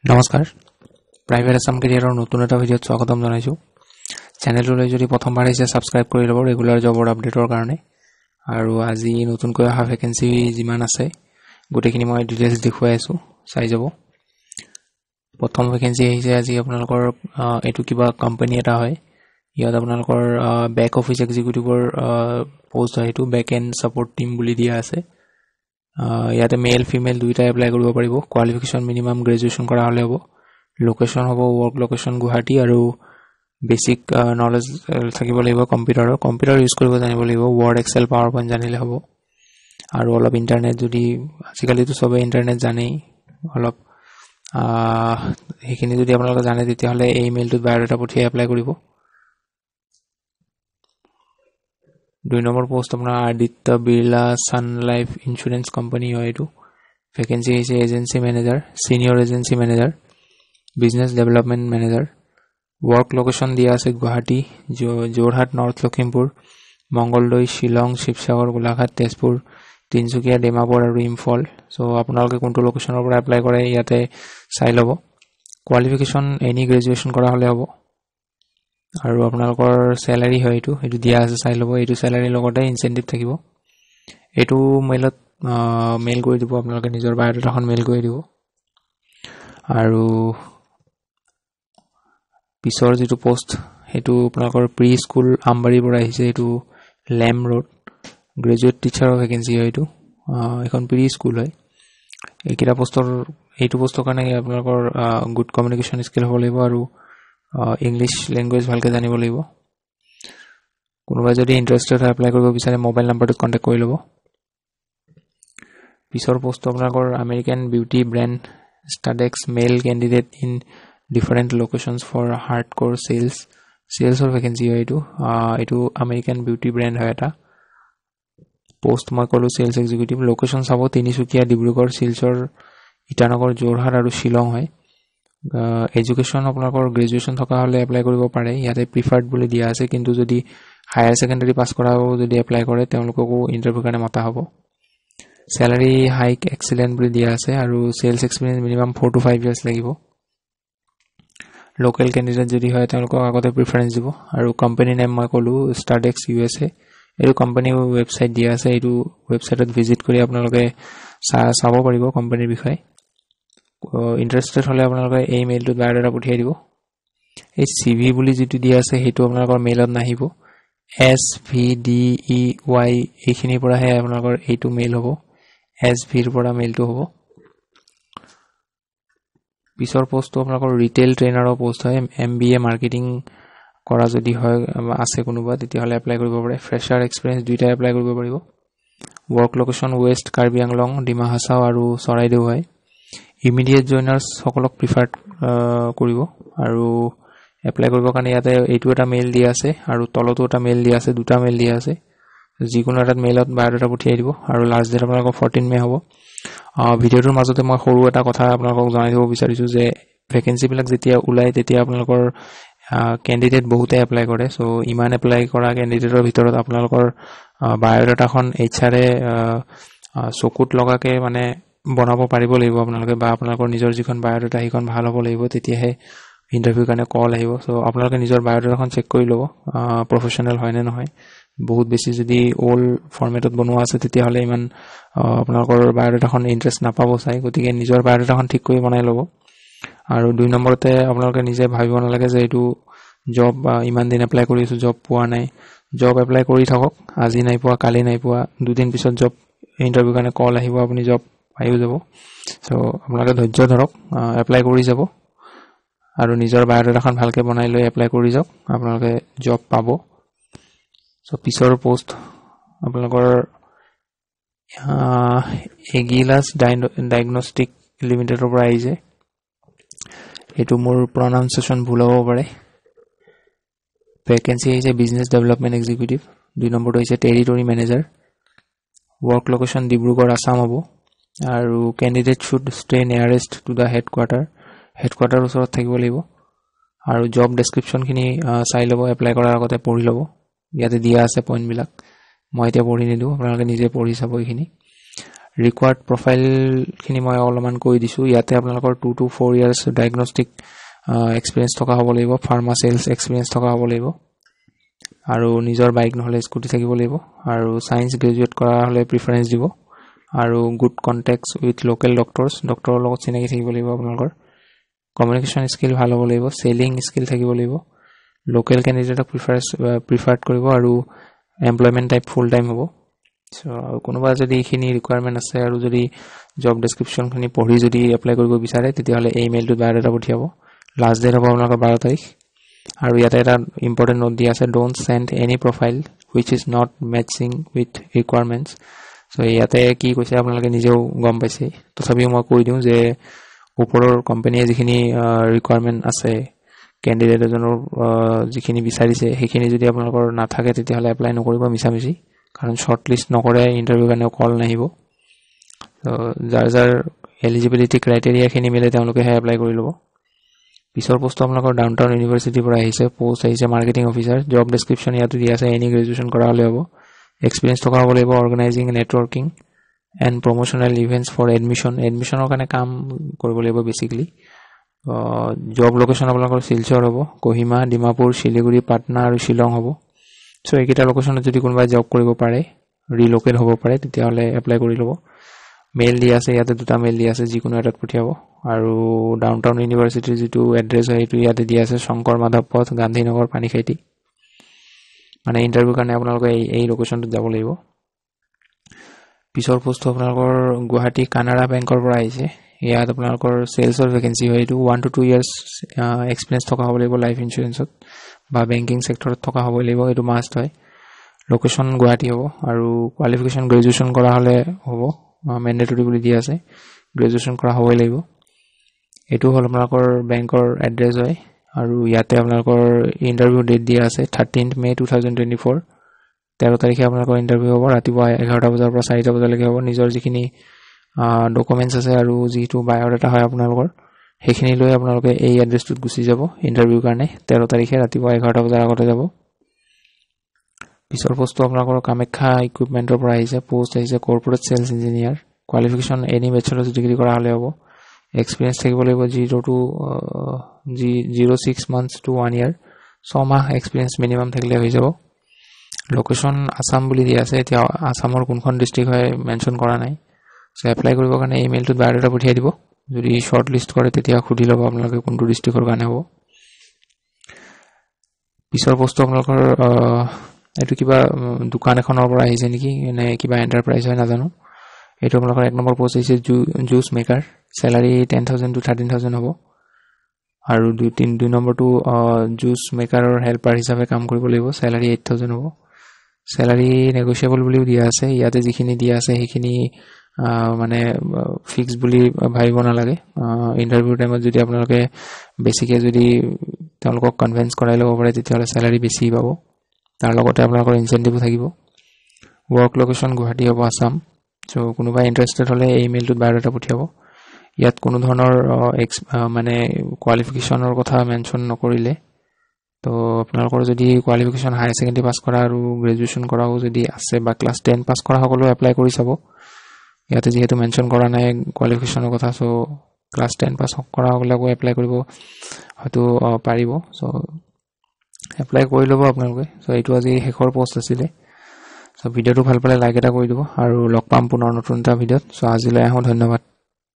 নমস্কাৰ প্ৰাইভেট আসাম কেৰিয়াৰৰ নতুন এটা ভিডিঅ'ত স্বাগতম জনাইছো চেনেলটোলৈ যদি প্ৰথমবাৰ আহিছে সাবস্ক্ৰাইব কৰি ল'ব ৰেগুলাৰ জবৰ আপডেটৰ কাৰণে আৰু আজি নতুনকৈ অহা ভেকেন্সি যিমান আছে গোটেইখিনি মই ডিটেইলছ দেখুৱাই আছো চাই যাব প্ৰথম ভেকেন্সি আহিছে আজি আপোনালোকৰ এটো কিবা কোম্পানী এটা হয় ইয়াত আপোনালোকৰ বেক অফিস এক্সিকিউটিভৰ পোষ্ট হয় এটো বেক এণ্ড সাপোৰ্ট টিম বুলি দিয়া আছে ইয়াতে মেল ফিমেল দুইটা এপ্লাই কৰিব পাৰিব কোৱালিফিকেশন মিনিমাম গ্ৰেজুৱেচন কৰা হলে হ'ব লোকেশন হ'ব ওয়াৰ্ক লোকেশন গুৱাহাটী আৰু বেসিক নলেজ থাকিব লাগিব কম্পিউটাৰ ইউজ কৰিব জানিব লাগিব ওয়াৰ্ড এক্সেল পাৱাৰ পইণ্ট জানিলে হ'ব আৰু অলপ ইন্টাৰনেট যদি আজিকালিতো সবে ইন্টাৰনেট জানেই অলপ হেখিনি যদি আপোনালোকে জানে তেতিয়াহলে এই ইমেইলটোত বায়োডাটা পঠিয়াই এপ্লাই কৰিব 2 নম্বৰ পোষ্ট আপোনাৰ আদিত্য বিৰলা সান লাইফ ইন্স্যুৰেন্স কোম্পানী হয় এটো ভেকেন্সি আছে agency manager senior agency manager business development manager work location দিয়া আছে গুৱাহাটী যোৰহাট নৰ্থ লখিমপুৰ মঙ্গলদৈ শিলং শিৱসাগৰ গোলাঘাট তেজপুৰ তিনচুকীয়া ডিমাপুৰ আৰু ইম্ফল সো আপোনালোকে কোনটো লোকেশনৰ পৰা এপ্লাই কৰে ইয়াতে চাই লব কোৱালিফিকেশন এনি গ্ৰেজুৱেচন কৰা হলে হ'ব আৰু আপোনালোকৰ স্যালাৰি হয় এটো দিয়া আছে চাই লব এটো স্যালাৰি লগতে ইনসেন্টিভ থাকিব এটো মেইলত মেইল কৰি দিব আপোনালোকে নিজৰ বায়োডাটাখন মেইল কৰি দিব আৰু পিছৰ যেটো পোষ্ট হেতু আপোনালোকৰ প্ৰি স্কুল আমবাৰী পৰা আহিছে এটো লেম ৰোড গ্ৰেজুৱেট টিচাৰৰ ভেকেন্সি হয় এটো এখন প্ৰি স্কুল হয় এইকিটা পোষ্টৰ এইটো পোষ্টৰ কাৰণে আপোনালোকৰ গুড কমিউনিকেশন স্কিল হ'ব লাগিব আৰু ইংলিশ ল্যাঙ্গুৱেজ ভালকে জানিব লাগিব কোনোবা যদি ইন্টাৰেস্টেড হয় এপ্লাই কৰিব বিচাৰে মোবাইল নম্বৰটোত কন্টাক্ট কৰি লব পিছৰ পোষ্ট আপোনালোকৰ American beauty brand Studex male candidate in different locations for hardcore sales or vacancy হয় এটো আমেৰিকান বিউটি ব্ৰ্যান্ড হয় এটা পোষ্ট মই কলো সেলস এক্সিকিউটিভ লোকেশন চাব তিনিচুকীয়া ডিব্ৰুগড় শিলচৰ ইটানগৰ যোৰহাট আৰু শিলং হয় এডুকেশন আপোনালোকৰ গ্ৰেজুৱেচন থকা হলে এপ্লাই কৰিব পাৰে ইয়াতে প্ৰিফাৰ্ড বুলি দিয়া আছে কিন্তু যদি হায়াৰ সেকেন্ডাৰী পাস কৰা হ'ব যদি এপ্লাই কৰে তেওঁলোককো ইন্টাৰভিউ কাৰণে মাতা হ'ব স্যালাৰি হাইক এক্সিলেন্ট বুলি দিয়া আছে আৰু sales experience minimum 4 to 5 years লাগিব লোকাল ক্যান্ডিডেট যদি হয় তেওঁলোকক আগতে প্ৰিফাৰেন্স দিব আৰু কোম্পানী নেম মই কলো স্টাডেক্স ইউএসএ এই কোম্পানী ওয়েবসাইট দিয়া আছে এই ওয়েবসাইটত ভিজিট কৰি আপোনালোকে চাব পাৰিব কোম্পানীৰ বিষয়ে ইন্টাৰেস্টেড হলে আপোনালোকে এই মেইলটোত বায়োডাটা পঠিয়াই দিব এই সিভি বুলি যেটো দিয়া আছে হেতু আপোনালোকৰ মেইলত নাহিব SVDEY এইখিনি পৰা হে আপোনালোকৰ এইটো মেইল হ'ব SV ৰ পৰা মেইলটো হ'ব পিছৰ পোষ্টটো আপোনালোকৰ ৰিটেইল ট্ৰেইনাৰৰ পোষ্ট হয় MBA মাৰ্কেটিং কৰা যদি হয় আছে কোনোবা তেতিয়া হলে এপ্লাই কৰিব পাৰে ফ্ৰেছাৰ এক্সপেৰিয়েন্স দুইটা এপ্লাই কৰিব পাৰিব work location West Karbi Anglong Dima Hasao আৰু চৰাইদেউ হয় ইমিডিয়েট জয়নাৰ্স সকলক প্ৰিফাৰ্ড কৰিব আৰু এপ্লাই কৰিবৰ কাৰণে ইয়াতে এইটো এটা মেইল দিয়া আছে আৰু তলতো এটা মেইল দিয়া আছে দুটা মেইল দিয়া আছে যিকোনো এটা মেইলত বায়োডাটা পঠিয়াই দিব আৰু লাষ্ট ডেট আপোনালোকৰ 14 মে হ'ব ভিডিওটোৰ মাজতে মই সৰু এটা কথা আপোনালোকক জনাই দিব বিচাৰিছো যে ভেকেন্সি বিলাক যেতিয়া উলাই তেতিয়া আপোনালোকৰ ক্যান্ডিডেট বহুতে এপ্লাই কৰে সো ইমান এপ্লাই কৰা ক্যান্ডিডেটৰ ভিতৰত আপোনালোকৰ বায়োডাটাখন HR এ চকুত লগাকে মানে বনাব পাৰিব লাগিব আপোনালোকে বা আপোনালোকৰ নিজৰ যিখন বায়োডাটা হিখন ভাল হ'ব লাগিব তেতিয়াহে ইন্টাৰভিউ কাৰণে কল আহিব সো আপোনালোকে নিজৰ বায়োডাটাখন চেক কৰি লব প্ৰফেশনাল হয় নে নহয় বহুত বেছি যদি ওল ফৰমেটত বনোৱা আছে তেতিয়া হলে ইমান আপোনালোকৰ বায়োডাটাখন ইন্টাৰেষ্ট নাপাব চাই গতিকে নিজৰ বায়োডাটাখন ঠিক কৰি বনাই লব আৰু 2 নম্বৰতে আপোনালোকে নিজে ভাবিব নালাগে যে এইটো জব ইমান দিন এপ্লাই কৰিছো জব পোৱা নাই জব এপ্লাই কৰি থাকক আজি নাই পোৱা কালি নাই পোৱা দুদিন পিছত জব ইন্টাৰভিউ কাৰণে কল আহিব আপুনি জব পাইও যাব সো আপোনালোকে ধৈৰ্য ধৰক এপ্লাই কৰি যাব আৰু নিজৰ বায়োডাটাখন ভালকে বনাই লৈ এপ্লাই কৰি যাওক আপোনালোকে জব পাব সো পিছৰ পোষ্ট আপোনালোকৰ এগিলাস ডায়াগনস্টিক লিমিটেডৰ পৰা আহিছে এটো মোৰ প্ৰনাউন্সিয়েচন ভুল হ'ব পাৰে ভেকেন্সি আছে বিজনেস ডেভেলপমেন্ট এক্সিকিউটিভ 2 নম্বৰটো হৈছে territory manager work location Dibrugarh Assam হ'ব আৰু candidate should stay nearest to the headquarter ওচৰত থাকিব লাগিব আৰু জব ডেসক্ৰিপচন খিনি চাই লব এপ্লাই কৰাৰ আগতে পঢ়ি লব ইয়াতে দিয়া আছে পইণ্ট বিলাক মই এতিয়া পঢ়ি নিদু আপোনালোকে নিজে পঢ়ি চাব এইখিনি ৰিকোয়াৰ্ড প্ৰফাইল খিনি মই অলপমান কৈ দিছো ইয়াতে আপোনালোকৰ 2 to 4 years ডায়াগনস্টিক এক্সপেৰিয়েন্স থকা হ'ব লাগিব ফাৰ্মা সেলস এক্সপেৰিয়েন্স থকা হ'ব লাগিব আৰু নিজৰ বাইক নহলে স্কুটি থাকিব লাগিব আৰু সায়েন্স গ্ৰেজুৱেট কৰা হলে প্ৰিফাৰেন্স দিব আৰু গুড কন্টাক্টস উইথ লোকেল ডক্টৰৰ লগত চিনাকি থাকিব লাগিব আপোনালোকৰ কমিউনিকেশন স্কিল ভাল হ'ব লাগিব সেলিং স্কিল থাকিব লাগিব লোকেল ক্যান্ডিডেটক প্ৰিফাৰ্ড কৰিব আৰু এমপ্লয়মেন্ট টাইপ ফুল টাইম হ'ব সো কোনোবা যদি এখিনি ৰিকোয়াৰমেন্ট আছে আৰু যদি জব ডেসক্ৰিপচন খিনি পঢ়ি যদি এপ্লাই কৰিব বিচাৰে তেতিয়াহলে এই ইমেইলটো বায়োডাটা পঠিয়াব লাষ্ট ডেট হ'ব আপোনালোকৰ 12 তাৰিখ আৰু ইয়াতে এটা ইম্পৰ্টেন্ট নোট দিয়া আছে don't send any profile which is not matching with requirements so ইয়াতে কি কৈছে আপোনালোকে নিজেও গম পাইছে তথাপিও মই কৈ দিও যে ওপৰৰ কোম্পানীয়ে যিখিনি ৰিকোয়াৰমেন্ট আছে ক্যান্ডিডেট এজনৰ যিখিনি বিচাৰিছে সেইখিনি যদি আপোনালোকৰ নাথাকে তেতিয়াহলে এপ্লাই নকৰিব মিছামিছি কাৰণ শৰ্টলিষ্ট নকৰে ইন্টাৰভিউ কাৰণে কল নাহিব সো যাৰ এলিজিবিলিটি ক্ৰাইটেৰিয়া খিনি মিলে তেওঁলোকে এপ্লাই কৰি ল'ব পিছৰ পোষ্ট আপোনালোকৰ ডাউনটাউন ইউনিভাৰ্চিটি পৰা আহিছে পোষ্ট আহিছে মাৰ্কেটিং অফিচাৰ জব ডেসক্ৰিপচন ইয়াতে দিয়া আছে এনি গ্ৰেজুৱেচন কৰা হলে হ'ব এক্সপেৰিয়েন্স থকা হ'ব লাগিব অৰ্গানাইজিং নেটৱৰ্কিং এণ্ড প্ৰমোশনাল ইভেন্টস ফৰ এডমিশনৰ কাৰণে কাম কৰিব লাগিব বেসিক্যালি জব লোকেশন আপোনালোকৰ শিলচৰ হ'ব কোহিমা ডিমাপুৰ শিলিগুৰি পাটনা আৰু শিলং হ'ব সো এইকেইটা লোকেশনত যদি কোনোবাই জব কৰিব পাৰে ৰিলোকেট হ'ব পাৰে তেতিয়াহলে এপ্লাই কৰি ল'ব মেইল দিয়া আছে ইয়াতে দুটা মেইল দিয়া আছে যিকোনো এটাত পঠিয়াব আৰু ডাউনটাউন ইউনিভাৰ্চিটিৰ যেটো এড্ৰেছ হয় এটো ইয়াতে দিয়া আছে শংকৰ মাধৱ পথ গান্ধীনগৰ পানীখাইটি মানে ইন্টাৰভিউ কাৰণে আপোনালোকে এই লোকেশনটো যাব লাগিব পিছৰ পোষ্ট আপোনালোকৰ গুৱাহাটী কানাডা বেংকৰ পৰা আহিছে ইয়াত আপোনালোকৰ সেলছৰ ভ্যাকেন্সি হয় এটো 1 to 2 years এক্সপেৰিয়েন্স থকা হ'ব লাগিব লাইফ ইন্সুৰেন্সত বা বেংকিং সেক্টৰত থকা হ'ব লাগিব এটো মাস্ট হয় লোকেশন গুৱাহাটী হ'ব আৰু কোৱালিফিকেশন গ্ৰেজুৱেচন কৰা হলে হ'ব মেন্ডেটৰি বুলি দিয়া আছে গ্ৰেজুৱেচন কৰা হ'ব লাগিব এটো হল আপোনালোকৰ বেংকৰ এড্ৰেছ হয় আৰু ইয়াতে আপোনালোকৰ ইন্টাৰভিউ ডেট দিয়া আছে 13th May 2024 13 তাৰিখে আপোনালোকৰ ইন্টাৰভিউ হ'ব ৰাতিপুৱা 11টা বজাৰ পৰা 4টা বজালৈকে হ'ব নিজৰ যিখিনি ডকুমেন্টছ আছে আৰু যিটো বায়োডাটা হয় আপোনালোকৰ সেইখিনি লৈ আপোনালোকে এই এড্ৰেছটোত গুচি যাব ইন্টাৰভিউ কাৰণে 13 তাৰিখে ৰাতিপুৱা 11টা বজাৰ আগতে যাব পিছৰ পোষ্ট আপোনালোকৰ কামাখ্যা ইকুইপমেন্টৰ পৰা আহিছে পোষ্ট আহিছে corporate sales engineer qualification any bachelor degree কৰা হলে হ'ব এক্সপেৰিয়েন্স থাকিব লাগিব 06 months to 1 year 6 মাহ এক্সপেৰিয়েন্স মিনিমাম থাকিলে হৈ যাব লোকেশন আসাম বুলি দিয়া আছে এতিয়া আসামৰ কোনখন ডিস্ট্ৰিক্ট হয় মেনশন কৰা নাই সো এপ্লাই কৰিবৰ কাৰণে ইমেইলটোত বায়োডাটা পঠিয়াই দিব যদি শৰ্ট লিষ্ট কৰে তেতিয়া খুদি ল'ব আপোনালোকে কোনটো ডিস্ট্ৰিক্টৰ কাৰণে হ'ব পিছৰ পোষ্ট আপোনালোকৰ এটো কিবা দোকান এখনৰ পৰা আহিছে নেকি নে কিবা এন্টাৰপ্ৰাইজ হয় নাজানো এটো আপোনালোকৰ এক নম্বৰ পোষ্ট আহিছে জুস মেকাৰ স্যালাৰি 10000 to 13000 হ'ব আৰু 2 নম্বৰটো জুস মেকাৰৰ হেল্পাৰ হিচাপে কাম কৰিব লাগিব স্যালাৰি 8000 হ'ব স্যালাৰি নেগোশিয়েবল বুলিও দিয়া আছে ইয়াতে যিখিনি দিয়া আছে সেইখিনি মানে ফিক্স বুলি ভাবিব নালাগে ইন্টাৰভিউ টাইমত যদি আপোনালোকে বেছিকে যদি তেওঁলোকক কনভিন্স কৰাই ল'ব পাৰে তেতিয়াহলে স্যালাৰি বেছি পাব তাৰ লগতে আপোনালোকৰ ইনসেন্টিভ থাকিব ওয়াৰ্ক লোকেশন গুৱাহাটী হ'ব আসাম সো কোনোবা ইন্টাৰেষ্টেড হলে এই ইমেইলটোত বায়োডাটা পঠিয়াব ইয়াত কোনো ধৰণৰ মানে কোৱালিফিকেশনৰ কথা মেনশন নকৰিলে তো আপোনালোকৰ যদি কোৱালিফিকেশন হাই সেকেন্ডাৰী পাস কৰা আৰু গ্ৰেজুৱেচন কৰাও যদি আছে বা ক্লাস 10 পাস কৰা সকলো এপ্লাই কৰি চাব ইয়াতে যেহেতু মেনশন কৰা নাই কোৱালিফিকেশনৰ কথা সো ক্লাস 10 পাস কৰা সকলকো এপ্লাই কৰিব হয়তো পাৰিব সো এপ্লাই কৰি ল'ব আপোনালোকে সো এইটো আজি শেষৰ পোষ্ট আছিল সো ভিডিওটো ভাল পালে লাইক এটা কৰি দিব আৰু লগ পাম পুনৰ নতুন এটা ভিডিওত সো আজিলৈ আহো ধন্যবাদ